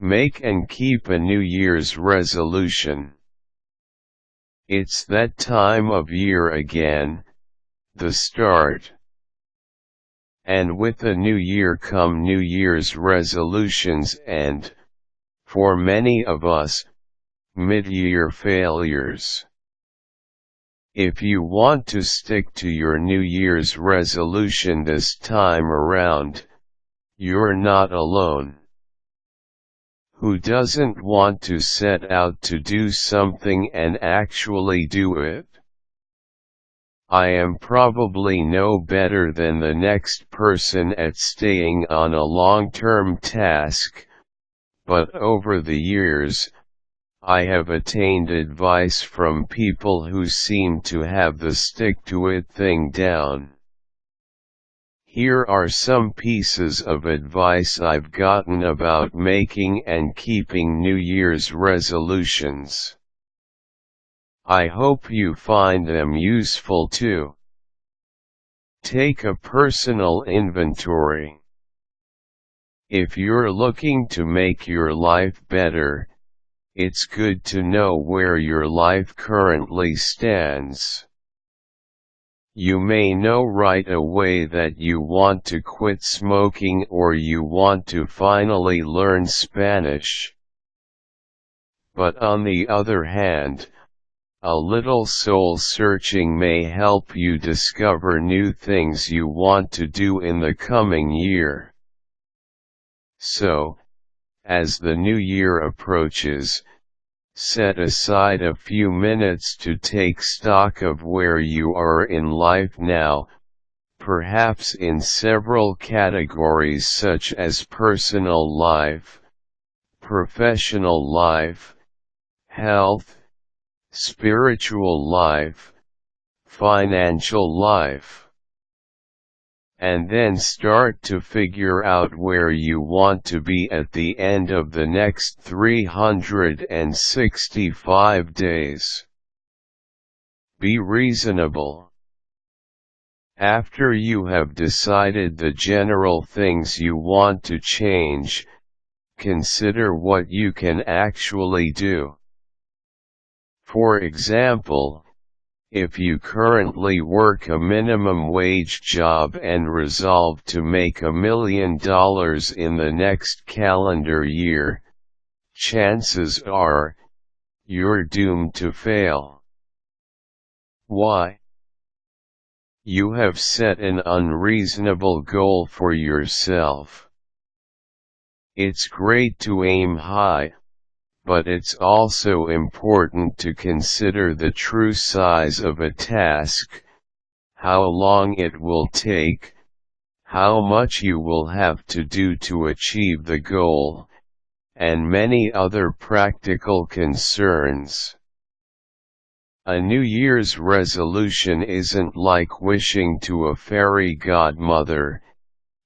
Make and keep a New Year's resolution. It's that time of year again, the start. And with the new year come New Year's resolutions and, for many of us, mid-year failures. If you want to stick to your New Year's resolution this time around, you're not alone. Who doesn't want to set out to do something and actually do it? I am probably no better than the next person at staying on a long-term task, but over the years, I have attained advice from people who seem to have the stick-to-it thing down. Here are some pieces of advice I've gotten about making and keeping New Year's resolutions. I hope you find them useful too. Take a personal inventory. If you're looking to make your life better, it's good to know where your life currently stands. You may know right away that you want to quit smoking or you want to finally learn Spanish. But on the other hand, a little soul-searching may help you discover new things you want to do in the coming year. So, as the new year approaches, set aside a few minutes to take stock of where you are in life now, perhaps in several categories such as personal life, professional life, health, spiritual life, financial life. And then start to figure out where you want to be at the end of the next 365 days. Be reasonable. After you have decided the general things you want to change, consider what you can actually do. For example, if you currently work a minimum wage job and resolve to make $1 million in the next calendar year, chances are, you're doomed to fail. Why? You have set an unreasonable goal for yourself. It's great to aim high, but it's also important to consider the true size of a task, how long it will take, how much you will have to do to achieve the goal, and many other practical concerns. A New Year's resolution isn't like wishing to a fairy godmother.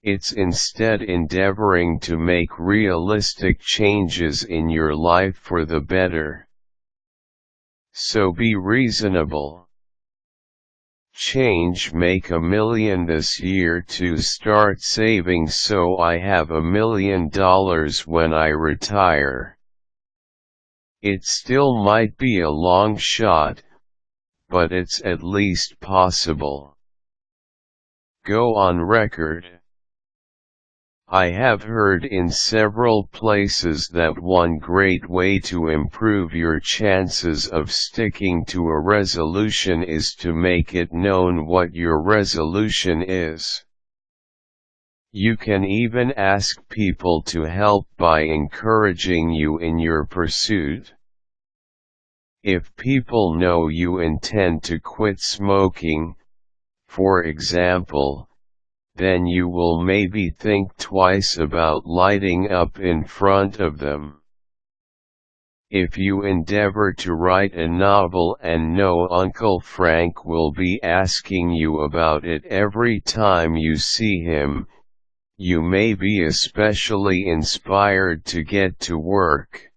It's instead endeavoring to make realistic changes in your life for the better. So be reasonable. Make $1 million this year to start saving so I have $1 million when I retire. It still might be a long shot, but it's at least possible. Go on record. I have heard in several places that one great way to improve your chances of sticking to a resolution is to make it known what your resolution is. You can even ask people to help by encouraging you in your pursuit. If people know you intend to quit smoking, for example, then you will maybe think twice about lighting up in front of them. If you endeavor to write a novel and know Uncle Frank will be asking you about it every time you see him, you may be especially inspired to get to work.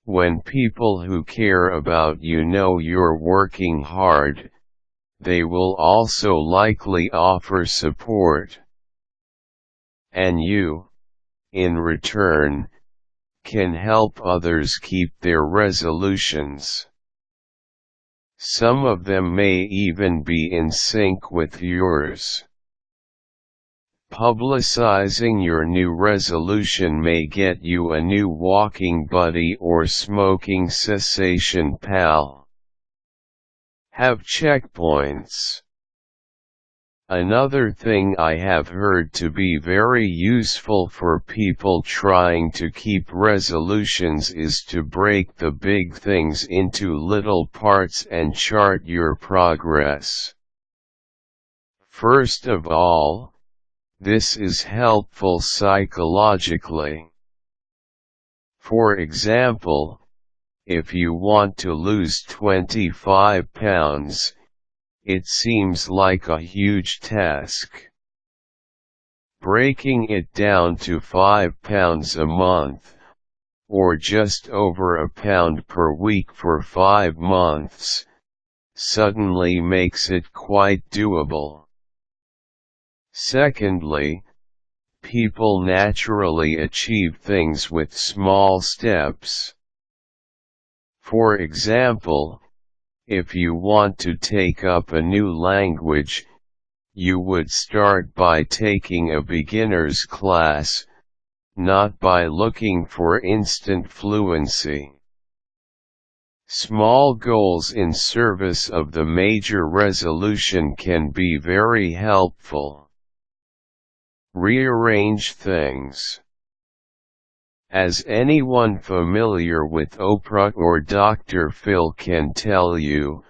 When people who care about you know you're working hard, they will also likely offer support. And you, in return, can help others keep their resolutions. Some of them may even be in sync with yours. Publicizing your new resolution may get you a new walking buddy or smoking cessation pal. Have checkpoints. Another thing I have heard to be very useful for people trying to keep resolutions is to break the big things into little parts and chart your progress. First of all, this is helpful psychologically. For example, if you want to lose 25 pounds, it seems like a huge task. Breaking it down to 5 pounds a month, or just over a pound per week for 5 months, suddenly makes it quite doable. Secondly, people naturally achieve things with small steps. For example, if you want to take up a new language, you would start by taking a beginner's class, not by looking for instant fluency. Small goals in service of the major resolution can be very helpful. Rearrange things. As anyone familiar with Oprah or Dr. Phil can tell you,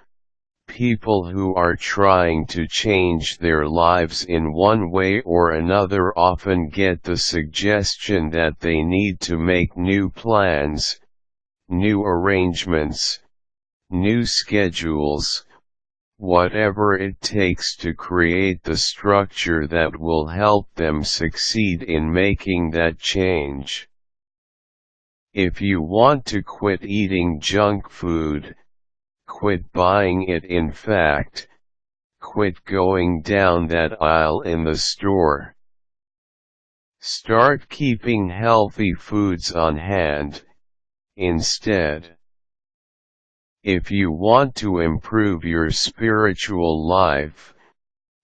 people who are trying to change their lives in one way or another often get the suggestion that they need to make new plans, new arrangements, new schedules, whatever it takes to create the structure that will help them succeed in making that change. If you want to quit eating junk food, quit buying it. In fact, quit going down that aisle in the store. Start keeping healthy foods on hand, instead. If you want to improve your spiritual life,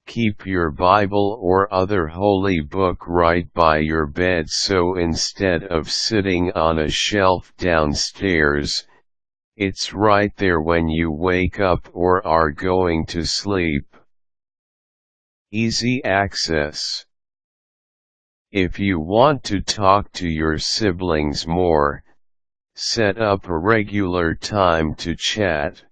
keep your Bible or other holy book right by your bed, so instead of sitting on a shelf downstairs, it's right there when you wake up or are going to sleep. Easy access. If you want to talk to your siblings more, set up a regular time to chat.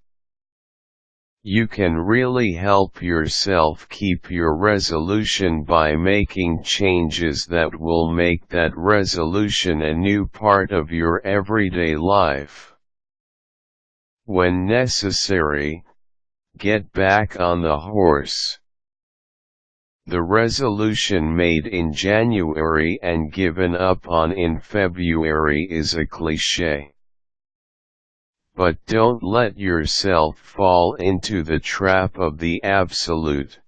You can really help yourself keep your resolution by making changes that will make that resolution a new part of your everyday life. When necessary, get back on the horse. The resolution made in January and given up on in February is a cliché. But don't let yourself fall into the trap of the absolute.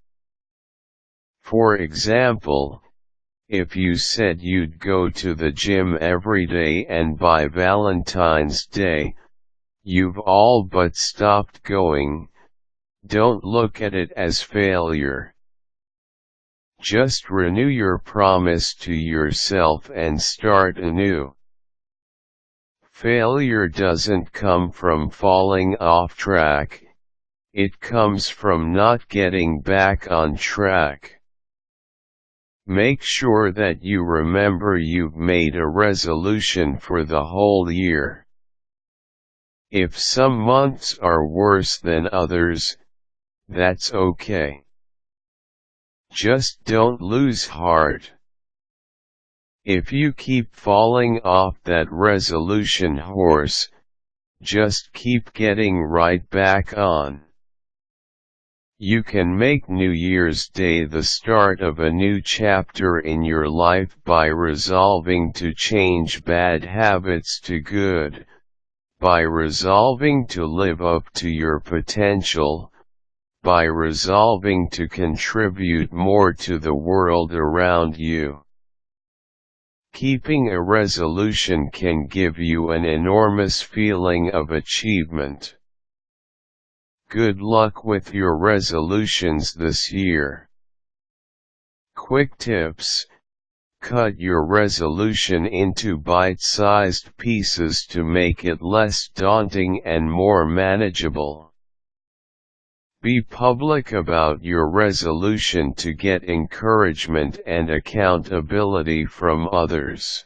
For example, if you said you'd go to the gym every day and by Valentine's Day, you've all but stopped going, don't look at it as failure. Just renew your promise to yourself and start anew. Failure doesn't come from falling off track, it comes from not getting back on track. Make sure that you remember you've made a resolution for the whole year. If some months are worse than others, that's okay. Just don't lose heart. If you keep falling off that resolution horse, just keep getting right back on. You can make New Year's Day the start of a new chapter in your life by resolving to change bad habits to good, by resolving to live up to your potential, by resolving to contribute more to the world around you. Keeping a resolution can give you an enormous feeling of achievement. Good luck with your resolutions this year. Quick tips: cut your resolution into bite-sized pieces to make it less daunting and more manageable. Be public about your resolution to get encouragement and accountability from others.